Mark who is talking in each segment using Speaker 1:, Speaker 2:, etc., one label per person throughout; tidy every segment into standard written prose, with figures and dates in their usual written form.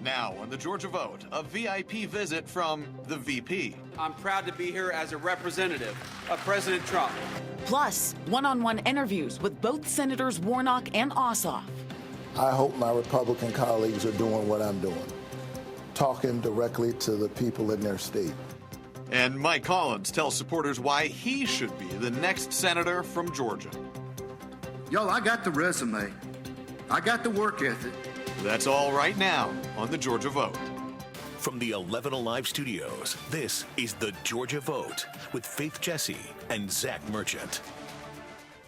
Speaker 1: Now on the Georgia Vote, a VIP visit from the VP.
Speaker 2: I'm proud to be here as a representative of President Trump.
Speaker 3: Plus, one-on-one interviews with both Senators Warnock and Ossoff.
Speaker 4: I hope my Republican colleagues are doing what I'm doing, talking directly to the people in their state.
Speaker 1: And Mike Collins tells supporters why he should be the next senator from Georgia.
Speaker 5: Y'all, I got the resume. I got the work ethic.
Speaker 1: That's all right now on the Georgia Vote.
Speaker 6: From the 11 Alive studios, this is the Georgia Vote with Faith Jesse and Zach Merchant.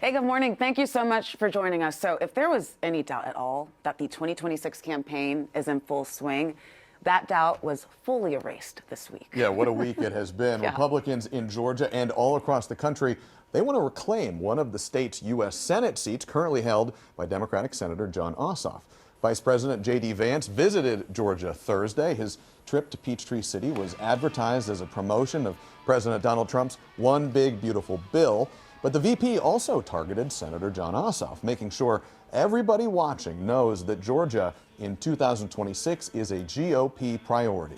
Speaker 7: Hey, good morning. Thank you so much for joining us. So if there was any doubt at all that the 2026 campaign is in full swing, that doubt was fully erased this week.
Speaker 8: Yeah, what a week it has been.
Speaker 7: Yeah.
Speaker 8: Republicans in Georgia and all across the country, they want to reclaim one of the state's U.S. Senate seats currently held by Democratic Senator Jon Ossoff. Vice President JD Vance visited Georgia Thursday. His trip to Peachtree City was advertised as a promotion of President Donald Trump's One Big Beautiful Bill. But the VP also targeted Senator Jon Ossoff, making sure everybody watching knows that Georgia in 2026 is a GOP priority.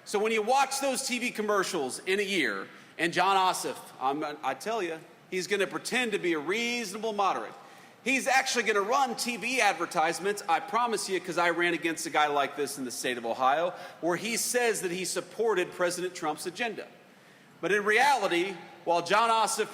Speaker 2: So when you watch those TV commercials in a year, and Jon Ossoff, I tell you, he's going to pretend to be a reasonable moderate. He's actually going to run TV advertisements, I promise you, because I ran against a guy like this in the state of Ohio, where he says that he supported President Trump's agenda. But in reality, while Jon Ossoff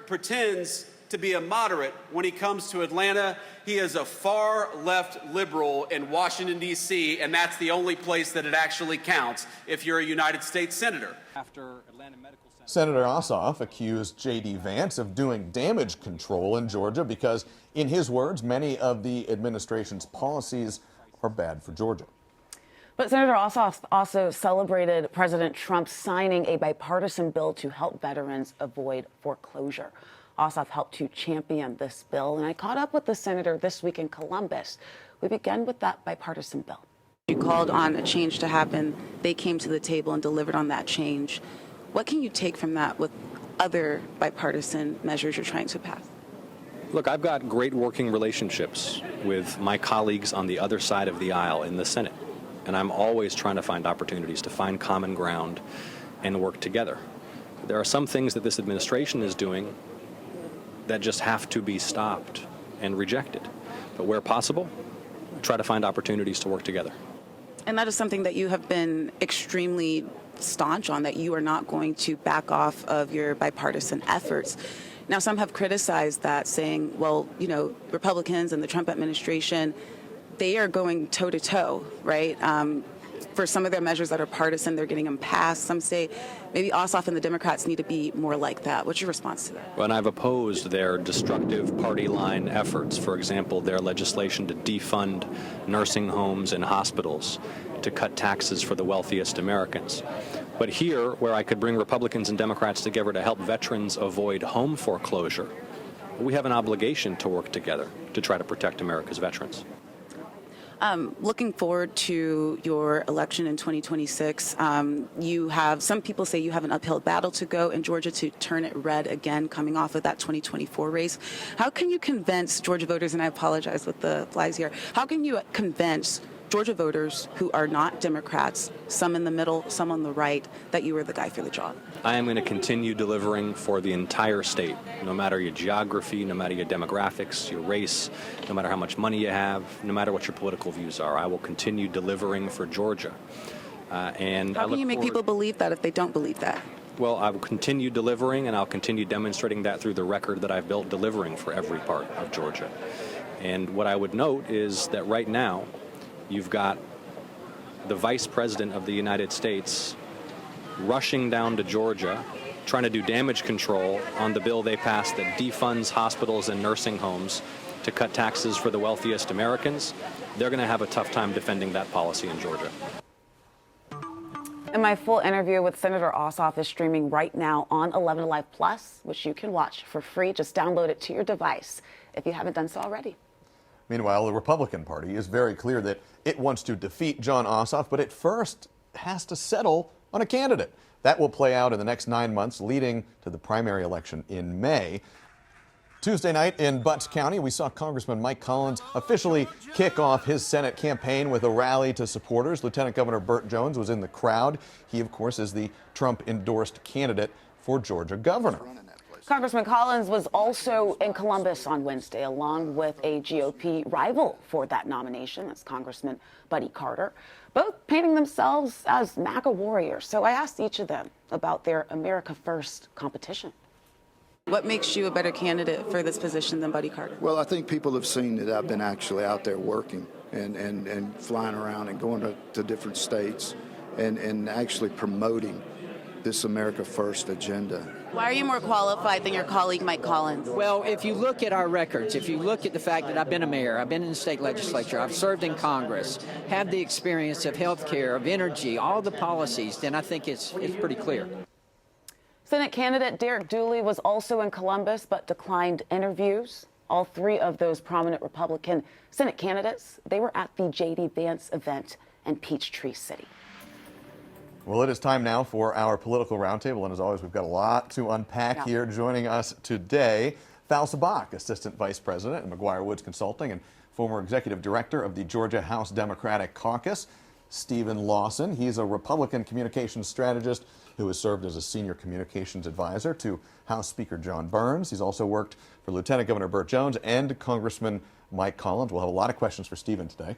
Speaker 2: pretends to be a moderate, when he comes to Atlanta, he is a far-left liberal in Washington, D.C., and that's the only place that it actually counts if you're a United States senator. After Atlanta Medical Center.
Speaker 8: Senator Ossoff accused JD Vance of doing damage control in Georgia because, in his words, many of the administration's policies are bad for Georgia.
Speaker 7: But Senator Ossoff also celebrated President Trump signing a bipartisan bill to help veterans avoid foreclosure. Ossoff helped to champion this bill, and I caught up with the senator this week in Columbus. We began with that bipartisan bill.
Speaker 9: You called on a change to happen. They came to the table and delivered on that change. What can you take from that with other bipartisan measures you're trying to pass?
Speaker 10: Look, I've got great working relationships with my colleagues on the other side of the aisle in the Senate, and I'm always trying to find opportunities to find common ground and work together. There are some things that this administration is doing that just have to be stopped and rejected. But where possible, try to find opportunities to work together.
Speaker 9: And that is something that you have been extremely staunch on, that you are not going to back off of your bipartisan efforts. Now, some have criticized that, saying, well, you know, Republicans and the Trump administration, they are going toe-to-toe, right? For some of their measures that are partisan, they're getting them passed. Some say maybe Ossoff and the Democrats need to be more like that. What's your response to that?
Speaker 10: Well, and I've opposed their destructive party line efforts. For example, their legislation to defund nursing homes and hospitals, to cut taxes for the wealthiest Americans. But here, where I could bring Republicans and Democrats together to help veterans avoid home foreclosure, we have an obligation to work together to try to protect America's veterans.
Speaker 9: Looking forward to your election in 2026, you have, some people say you have an uphill battle to go in Georgia to turn it red again, coming off of that 2024 race. How can you convince Georgia voters, and I apologize with the flies here, how can you convince Georgia voters who are not Democrats, some in the middle, some on the right, that you are the guy for the job?
Speaker 10: I am going to continue delivering for the entire state, no matter your geography, no matter your demographics, your race, no matter how much money you have, no matter what your political views are. I will continue delivering for Georgia. And
Speaker 9: how can you make people believe that if they don't believe that?
Speaker 10: Well, I will continue delivering, and I'll continue demonstrating that through the record that I've built delivering for every part of Georgia. And what I would note is that right now, you've got the Vice President of the United States rushing down to Georgia, trying to do damage control on the bill they passed that defunds hospitals and nursing homes to cut taxes for the wealthiest Americans. They're going to have a tough time defending that policy in Georgia.
Speaker 7: And my full interview with Senator Ossoff is streaming right now on 11 Alive Plus, which you can watch for free. Just download it to your device if you haven't done so already.
Speaker 8: Meanwhile, the Republican Party is very clear that it wants to defeat Jon Ossoff, but it first has to settle on a candidate. That will play out in the next 9 months, leading to the primary election in May. Tuesday night in Butts County, we saw Congressman Mike Collins officially kick off his Senate campaign with a rally to supporters. Lieutenant Governor Burt Jones was in the crowd. He, of course, is the Trump-endorsed candidate for Georgia governor.
Speaker 7: Congressman Collins was also in Columbus on Wednesday, along with a GOP rival for that nomination. That's Congressman Buddy Carter, both painting themselves as MAGA warriors. So I asked each of them about their America First competition.
Speaker 9: What makes you a better candidate for this position than Buddy Carter?
Speaker 5: Well, I think people have seen that I've been actually out there working and flying around and going to different states and actually promoting this America First agenda.
Speaker 9: Why are you more qualified than your colleague Mike Collins?
Speaker 11: Well, if you look at our records, if you look at the fact that I've been a mayor, I've been in the state legislature, I've served in Congress, have the experience of health care, of energy, all the policies, then I think it's pretty clear.
Speaker 7: Senate candidate Derek Dooley was also in Columbus but declined interviews. All three of those prominent Republican Senate candidates, they were at the JD Vance event in Peachtree City.
Speaker 8: Well, it is time now for our political roundtable, and as always, we've got a lot to unpack here. Joining us today, Val Sabak, Assistant Vice President at McGuire Woods Consulting and former Executive Director of the Georgia House Democratic Caucus. Stephen Lawson, he's a Republican communications strategist who has served as a senior communications advisor to House Speaker John Burns. He's also worked for Lieutenant Governor Burt Jones and Congressman Mike Collins. We'll have a lot of questions for Stephen today.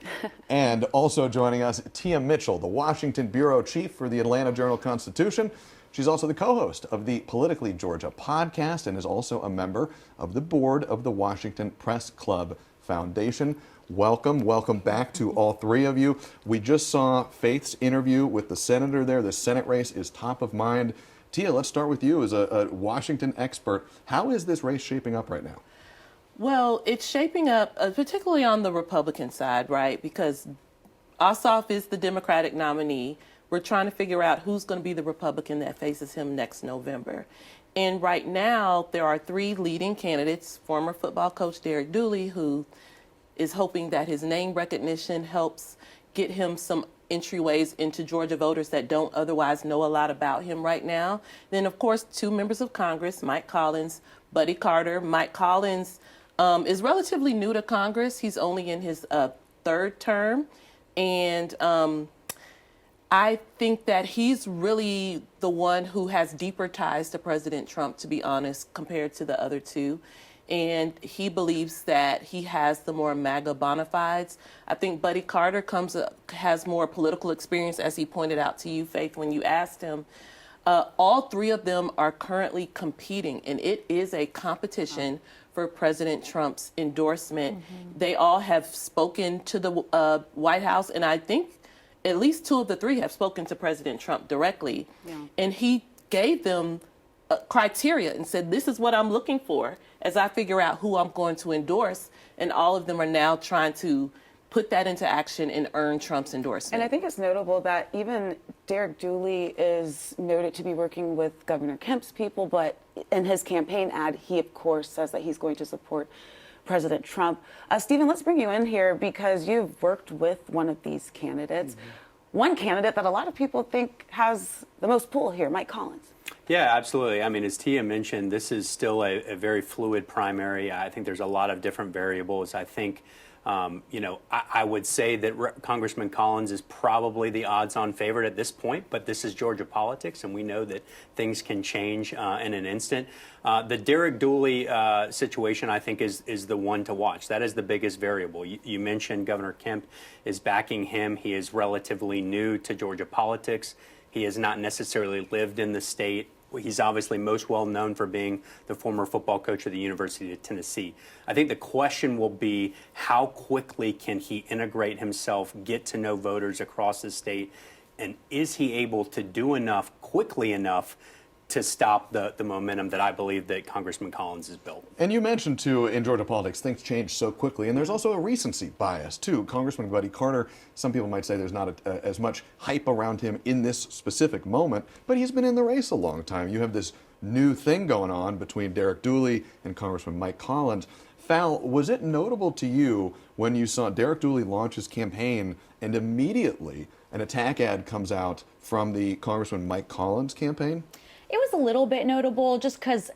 Speaker 8: And also joining us, Tia Mitchell, the Washington Bureau Chief for the Atlanta Journal-Constitution. She's also the co-host of the Politically Georgia podcast and is also a member of the board of the Washington Press Club Foundation. Welcome back to all three of you. We just saw Faith's interview with the senator there. The Senate race is top of mind. Tia, let's start with you as a Washington expert. How is this race shaping up right now?
Speaker 12: Well, it's shaping up, particularly on the Republican side, right? Because Ossoff is the Democratic nominee. We're trying to figure out who's going to be the Republican that faces him next November. And right now, there are three leading candidates, former football coach Derek Dooley, who is hoping that his name recognition helps get him some entryways into Georgia voters that don't otherwise know a lot about him right now. Then, of course, two members of Congress, Mike Collins, Buddy Carter. Mike Collins is relatively new to Congress. He's only in his third term. And I think that he's really the one who has deeper ties to President Trump, to be honest, compared to the other two. And he believes that he has the more MAGA bona fides. I think Buddy Carter has more political experience, as he pointed out to you, Faith, when you asked him. All three of them are currently competing, and it is a competition for President Trump's endorsement. They all have spoken to the White House, and I think at least two of the three have spoken to President Trump directly. And he gave them criteria and said, this is what I'm looking for as I figure out who I'm going to endorse. And all of them are now trying to put that into action and earn Trump's endorsement.
Speaker 7: And I think it's notable that even Derek Dooley is noted to be working with Governor Kemp's people, but in his campaign ad, he, of course, says that he's going to support President Trump. Stephen, let's bring you in here because you've worked with one of these candidates. One candidate that a lot of people think has the most pull here, Mike Collins.
Speaker 13: Yeah, absolutely. I mean, as Tia mentioned, this is still a very fluid primary. I think there's a lot of different variables. I think, I would say that Congressman Collins is probably the odds-on favorite at this point, but this is Georgia politics, and we know that things can change in an instant. The Derek Dooley situation, I think, is the one to watch. That is the biggest variable. You mentioned Governor Kemp is backing him. He is relatively new to Georgia politics. He has not necessarily lived in the state. He's obviously most well known for being the former football coach of the University of Tennessee. I think the question will be how quickly can he integrate himself, get to know voters across the state, and is he able to do enough quickly enough to stop the momentum that I believe that Congressman Collins has built.
Speaker 8: And you mentioned, too, in Georgia politics, things change so quickly, and there's also a recency bias, too. Congressman Buddy Carter, some people might say there's not as much hype around him in this specific moment, but he's been in the race a long time. You have this new thing going on between Derek Dooley and Congressman Mike Collins. Val, was it notable to you when you saw Derek Dooley launch his campaign and immediately an attack ad comes out from the Congressman Mike Collins campaign?
Speaker 14: It was a little bit notable just because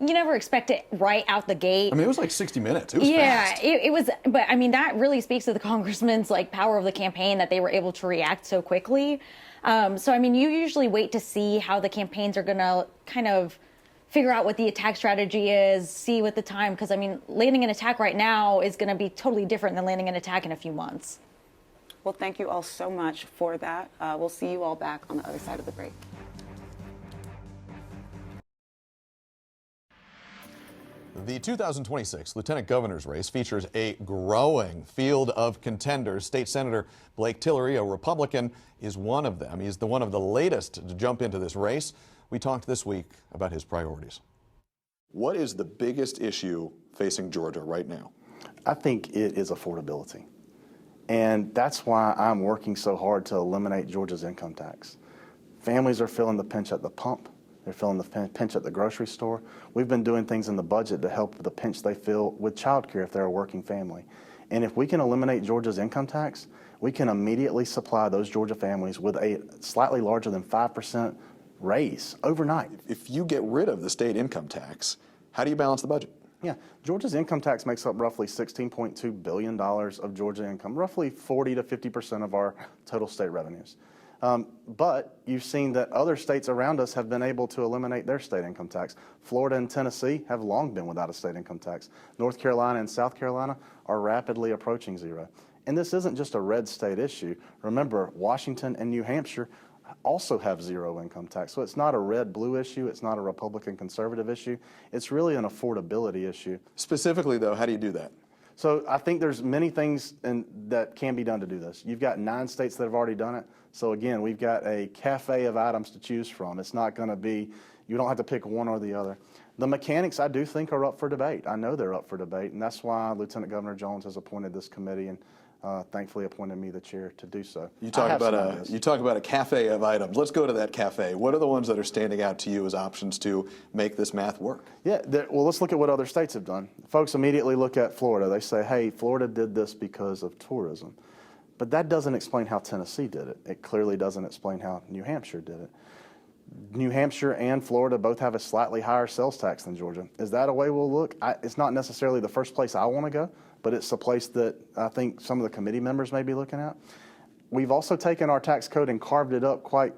Speaker 14: you never expect it right out the gate.
Speaker 8: I mean, it was like 60 minutes. It was fast.
Speaker 14: It was, but I mean, that really speaks to the congressman's like power of the campaign that they were able to react so quickly. So, I mean, you usually wait to see how the campaigns are going to kind of figure out what the attack strategy is, see what the time, because I mean, landing an attack right now is going to be totally different than landing an attack in a few months.
Speaker 7: Well, thank you all so much for that. We'll see you all back on the other side of the break.
Speaker 8: The 2026 Lieutenant Governor's race features a growing field of contenders. State Senator Blake Tillery, a Republican, is one of them. He's one of the latest to jump into this race. We talked this week about his priorities.
Speaker 15: What is the biggest issue facing Georgia right now?
Speaker 16: I think it is affordability. And that's why I'm working so hard to eliminate Georgia's income tax. Families are feeling the pinch at the pump. They're feeling the pinch at the grocery store. We've been doing things in the budget to help the pinch they feel with childcare if they're a working family. And if we can eliminate Georgia's income tax, we can immediately supply those Georgia families with a slightly larger than 5% raise overnight.
Speaker 15: If you get rid of the state income tax, how do you balance the budget?
Speaker 16: Yeah, Georgia's income tax makes up roughly $16.2 billion of Georgia income, roughly 40 to 50% of our total state revenues. But you've seen that other states around us have been able to eliminate their state income tax. Florida and Tennessee have long been without a state income tax. North Carolina and South Carolina are rapidly approaching zero. And this isn't just a red state issue. Remember, Washington and New Hampshire also have zero income tax. So it's not a red-blue issue. It's not a Republican-conservative issue. It's really an affordability issue.
Speaker 15: Specifically, though, how do you do that?
Speaker 16: So I think there's many things that can be done to do this. You've got 9 states that have already done it. So again, we've got a cafe of items to choose from. It's not going to be, you don't have to pick one or the other. The mechanics, I do think, are up for debate. I know they're up for debate, and that's why Lieutenant Governor Jones has appointed this committee and thankfully appointed me the chair to do so.
Speaker 15: You talk about a cafe of items. Let's go to that cafe. What are the ones that are standing out to you as options to make this math work?
Speaker 16: Yeah, well, let's look at what other states have done. Folks immediately look at Florida. They say, hey, Florida did this because of tourism. But that doesn't explain how Tennessee did it. It clearly doesn't explain how New Hampshire did it. New Hampshire and Florida both have a slightly higher sales tax than Georgia. Is that a way we'll look? It's not necessarily the first place I want to go, but it's a place that I think some of the committee members may be looking at. We've also taken our tax code and carved it up quite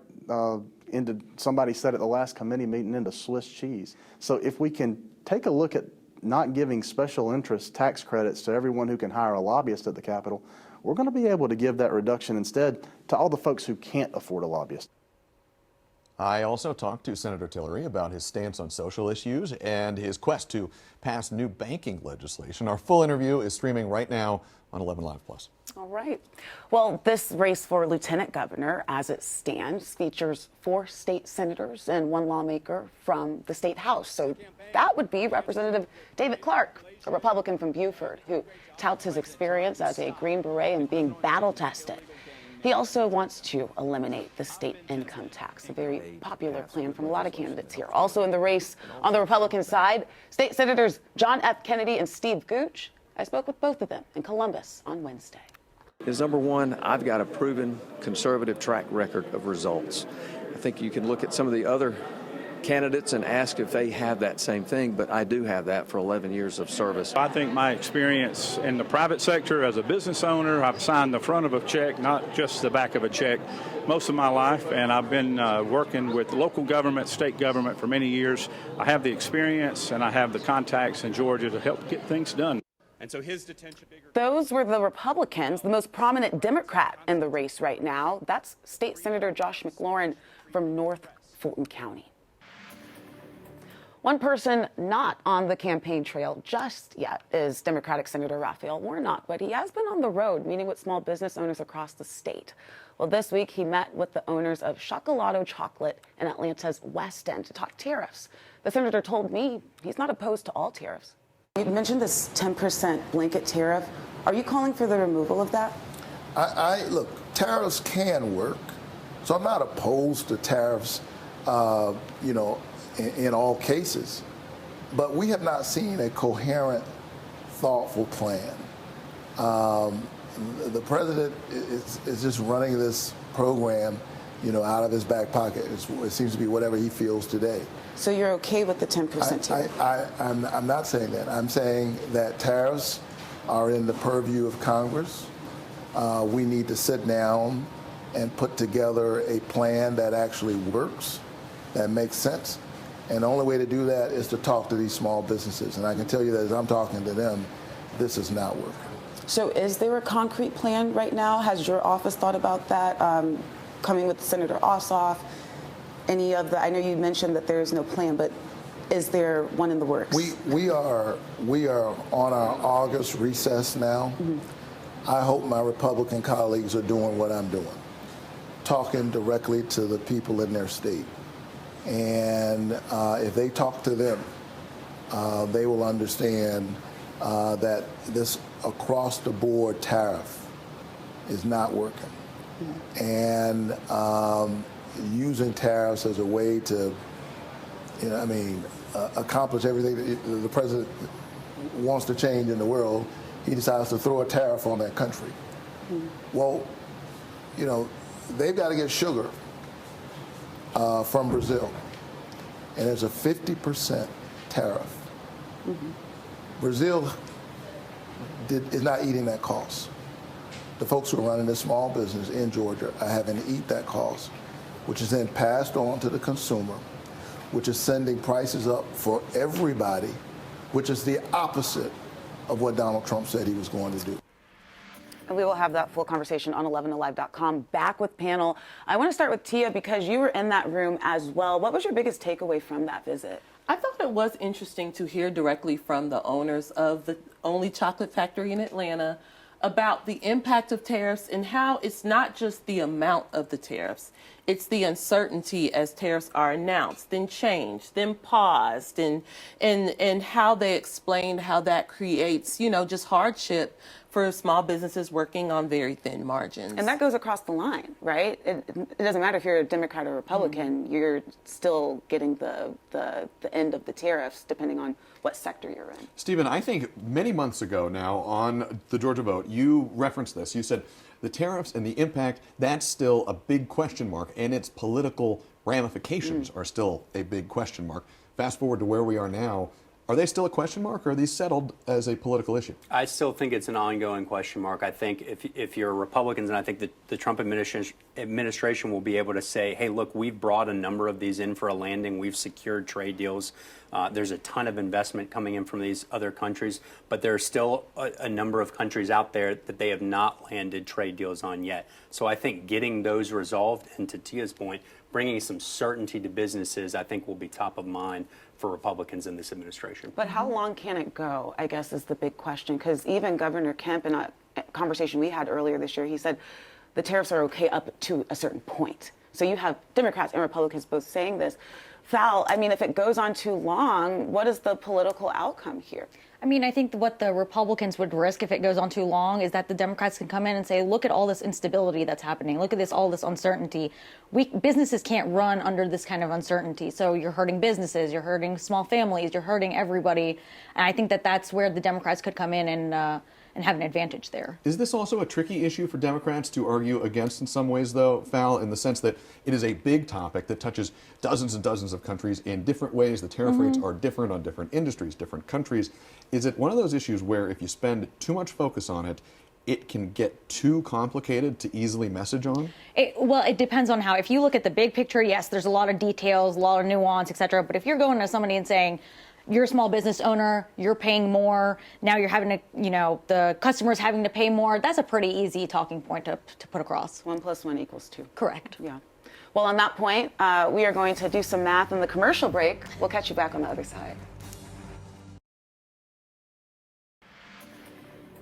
Speaker 16: into, somebody said at the last committee meeting, into Swiss cheese. So if we can take a look at not giving special interest tax credits to everyone who can hire a lobbyist at the Capitol, we're going to be able to give that reduction instead to all the folks who can't afford a lobbyist.
Speaker 8: I also talked to Senator Tillery about his stance on social issues and his quest to pass new banking legislation. Our full interview is streaming right now on 11 Live Plus.
Speaker 7: All right. Well, this race for lieutenant governor, as it stands, features 4 state senators and 1 lawmaker from the state house. So that would be Representative David Clark, a Republican from Beaufort, who touts his experience as a Green Beret and being battle-tested. He also wants to eliminate the state income tax, a very popular plan from a lot of candidates here. Also in the race on the Republican side, State Senators John F. Kennedy and Steve Gooch. I spoke with both of them in Columbus on Wednesday.
Speaker 17: Is number one, I've got a proven conservative track record of results. I think you can look at some of the other candidates and ask if they have that same thing, but I do have that for 11 years of service.
Speaker 18: I think my experience in the private sector as a business owner, I've signed the front of a check, not just the back of a check, most of my life, and I've been working with local government, state government for many years. I have the experience and I have the contacts in Georgia to help get things done.
Speaker 2: And so his detention bigger.
Speaker 7: Those were the Republicans. The most prominent Democrat in the race right now, that's State Senator Josh McLaurin from North Fulton County. One person not on the campaign trail just yet is Democratic Senator Raphael Warnock, but he has been on the road meeting with small business owners across the state. Well, this week he met with the owners of Chocolado Chocolate in Atlanta's West End to talk tariffs. The senator told me he's not opposed to all tariffs. You mentioned this 10% blanket tariff. Are you calling for the removal of that?
Speaker 4: Look, tariffs can work, so I'm not opposed to tariffs, in all cases. But we have not seen a coherent, thoughtful plan. The president is just running this program, out of his back pocket. It seems to be whatever he feels today.
Speaker 9: So you're okay with the 10% tariff?
Speaker 4: I'm not saying that. I'm saying that tariffs are in the purview of Congress. We need to sit down and put together a plan that actually works, that makes sense. And the only way to do that is to talk to these small businesses. And I can tell you that as I'm talking to them, this is not working.
Speaker 9: So is there a concrete plan right now? Has your office thought about that, coming with Senator Ossoff? Any of the, I know you mentioned that there is no plan, but is there one in the works?
Speaker 4: We are on our August recess now. Mm-hmm. I hope my Republican colleagues are doing what I'm doing, talking directly to the people in their state. And if they talk to them, they will understand that this across-the-board tariff is not working. Mm-hmm. And using tariffs as a way to, accomplish everything that the president wants to change in the world, he decides to throw a tariff on that country. Mm-hmm. Well, they've got to get sugar from Brazil, and there's a 50% tariff. Mm-hmm. Brazil is not eating that cost. The folks who are running this small business in Georgia are having to eat that cost, which is then passed on to the consumer, which is sending prices up for everybody, which is the opposite of what Donald Trump said he was going to do.
Speaker 7: And we will have that full conversation on 11alive.com. Back with panel. I want to start with Tia because you were in that room as well. What was your biggest takeaway from that visit?
Speaker 12: I thought it was interesting to hear directly from the owners of the only chocolate factory in Atlanta about the impact of tariffs and how it's not just the amount of the tariffs. It's the uncertainty as tariffs are announced, then changed, then paused, and how they explained how that creates, just hardship for small businesses working on very thin margins.
Speaker 7: And that goes across the line, right? It doesn't matter if you're a Democrat or Republican, mm-hmm. you're still getting the end of the tariffs depending on what sector you're in.
Speaker 8: Stephen, I think many months ago now on the Georgia vote, you referenced this. You said the tariffs and the impact, that's still a big question mark, and its political ramifications are still a big question mark. Fast forward to where we are now. Are they still a question mark, or are these settled as a political issue?
Speaker 13: I still think it's an ongoing question mark. I think if you're Republicans, and I think the Trump administration will be able to say, hey, look, we've brought a number of these in for a landing. We've secured trade deals. There's a ton of investment coming in from these other countries, but there are still a number of countries out there that they have not landed trade deals on yet. So I think getting those resolved, and to Tia's point, bringing some certainty to businesses, I think will be top of mind for Republicans in this administration.
Speaker 7: But how long can it go, I guess, is the big question. Because even Governor Kemp, in a conversation we had earlier this year, he said the tariffs are okay up to a certain point. So you have Democrats and Republicans both saying this. Val, if it goes on too long, what is the political outcome here?
Speaker 14: I think what the Republicans would risk if it goes on too long is that the Democrats can come in and say, look at all this instability that's happening. Look at all this uncertainty. Businesses can't run under this kind of uncertainty. So you're hurting businesses, you're hurting small families, you're hurting everybody. And I think that that's where the Democrats could come in and have an advantage there.
Speaker 8: Is this also a tricky issue for Democrats to argue against in some ways, though, Val, in the sense that it is a big topic that touches dozens and dozens of countries in different ways? The tariff rates are different on different industries, different countries. Is it one of those issues where if you spend too much focus on it, it can get too complicated to easily message on?
Speaker 14: It depends on how. If you look at the big picture, yes, there's a lot of details, a lot of nuance, et cetera. But if you're going to somebody and saying, you're a small business owner, you're paying more, now you're having to, the customer's having to pay more, that's a pretty easy talking point to put across.
Speaker 7: 1 + 1 = 2.
Speaker 14: Correct.
Speaker 7: Yeah. Well, on that point, we are going to do some math in the commercial break. We'll catch you back on the other side.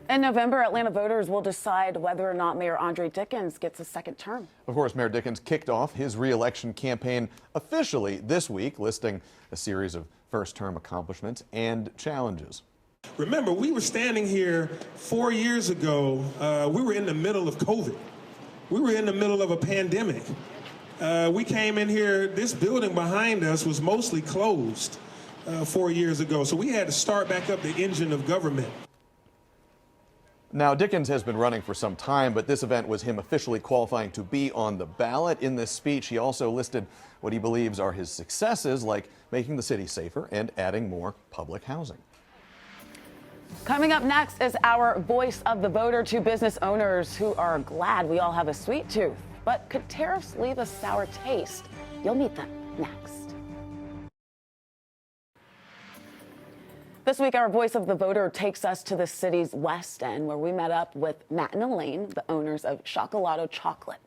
Speaker 7: In November, Atlanta voters will decide whether or not Mayor Andre Dickens gets a second term.
Speaker 8: Of course, Mayor Dickens kicked off his re-election campaign officially this week, listing a series of first-term accomplishments and challenges.
Speaker 19: Remember, we were standing here 4 years ago. We were in the middle of COVID. We were in the middle of a pandemic. We came in here, this building behind us was mostly closed 4 years ago. So we had to start back up the engine of government.
Speaker 8: Now, Dickens has been running for some time, but this event was him officially qualifying to be on the ballot. In this speech, he also listed what he believes are his successes, like making the city safer and adding more public housing.
Speaker 3: Coming up next is our voice of the voter to business owners who are glad we all have a sweet tooth. But could tariffs leave a sour taste? You'll meet them next. This week, our voice of the voter takes us to the city's West End, where we met up with Matt and Elaine, the owners of Chocolato Chocolate.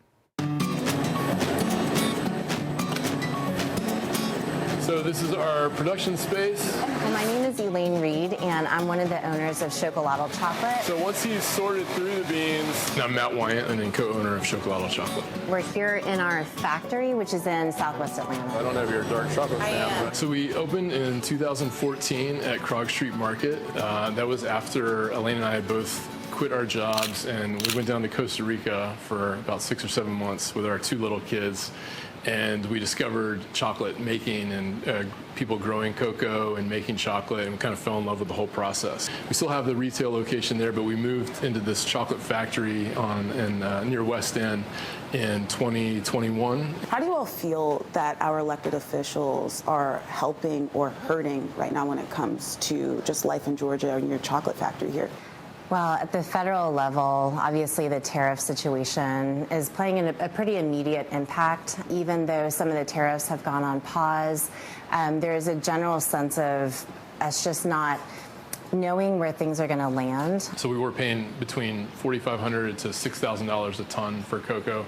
Speaker 20: So this is our production space.
Speaker 21: My name is Elaine Reed, and I'm one of the owners of Chocolato Chocolate.
Speaker 20: So once he's sorted through the beans, I'm Matt Wyant, and then co-owner of Chocolato Chocolate.
Speaker 21: We're here in our factory, which is in Southwest Atlanta.
Speaker 20: I don't have your dark chocolate fan. So we opened in 2014 at Krog Street Market. That was after Elaine and I had both quit our jobs, and we went down to Costa Rica for about 6 or 7 months with our 2 little kids. And we discovered chocolate making and people growing cocoa and making chocolate, and we kind of fell in love with the whole process. We still have the retail location there, but we moved into this chocolate factory near West End in 2021.
Speaker 9: How do you all feel that our elected officials are helping or hurting right now when it comes to just life in Georgia and your chocolate factory here?
Speaker 21: Well, at the federal level, obviously the tariff situation is playing a pretty immediate impact. Even though some of the tariffs have gone on pause, there is a general sense of us just not knowing where things are going to land.
Speaker 20: So we were paying between $4,500 to $6,000 a ton for cocoa.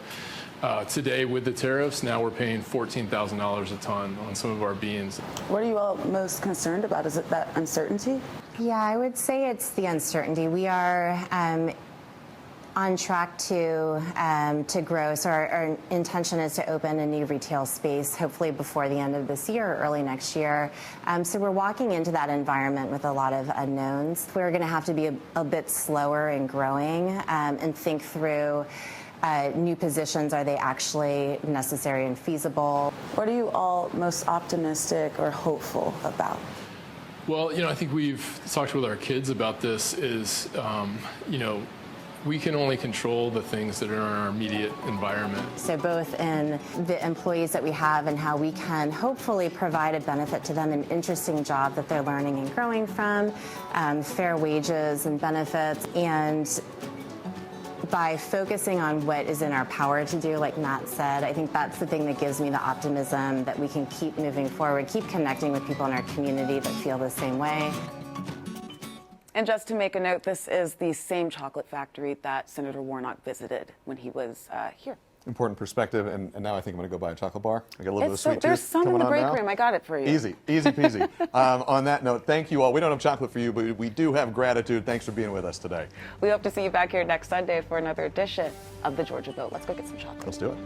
Speaker 20: Today, with the tariffs, now we're paying $14,000 a ton on some of our beans.
Speaker 9: What are you all most concerned about? Is it that uncertainty?
Speaker 21: Yeah, I would say it's the uncertainty. We are on track to grow. So our intention is to open a new retail space, hopefully before the end of this year or early next year. So we're walking into that environment with a lot of unknowns. We're going to have to be a bit slower in growing and think through new positions. Are they actually necessary and feasible?
Speaker 9: What are you all most optimistic or hopeful about?
Speaker 20: Well, I think we've talked with our kids about this is, we can only control the things that are in our immediate environment.
Speaker 21: So both in the employees that we have and how we can hopefully provide a benefit to them, an interesting job that they're learning and growing from, fair wages and benefits, and by focusing on what is in our power to do, like Matt said, I think that's the thing that gives me the optimism that we can keep moving forward, keep connecting with people in our community that feel the same way.
Speaker 3: And just to make a note, this is the same chocolate factory that Senator Warnock visited when he was here.
Speaker 8: Important perspective, and now I think I'm going to go buy a chocolate bar. I got a little bit of sweet tooth.
Speaker 3: There's some in the break
Speaker 8: now.
Speaker 3: room. I got it for you.
Speaker 8: Easy peasy. On that note, thank you all. We don't have chocolate for you, but we do have gratitude. Thanks for being with us today.
Speaker 3: We hope to see you back here next Sunday for another edition of the Georgia Vote. Let's go get some chocolate.
Speaker 8: Let's do it.